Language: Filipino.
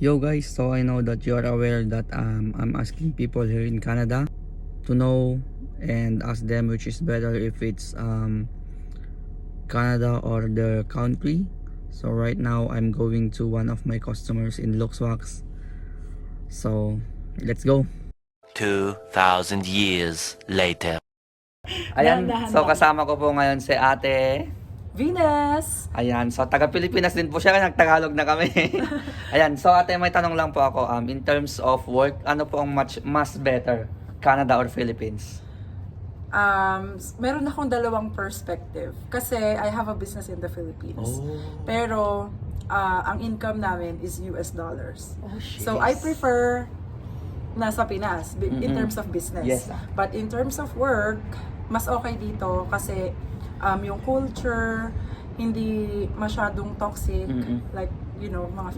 Yo guys, so I know that you are aware that I'm asking people here in Canada to know and ask them which is better, if it's Canada or the country. So right now I'm going to one of my customers in Luxwax. So let's go. 2,000 years later. Ayan, Dahan-dahan so lang. kasama ko po ngayon si Ate. Venus! Ayan, so taga Pilipinas din po siya, nagtagalog na kami. Ayan, so Ate, may tanong lang po ako. In terms of work, ano po ang mas better? Canada or Philippines? Meron akong dalawang perspective. Kasi I have a business in the Philippines. Oh. Pero, ang income namin is US dollars. Oh, So, I prefer nasa Pinas in terms of business. Yes. But in terms of work, mas okay dito kasi yung culture, hindi masyadong toxic. Like, you know, mga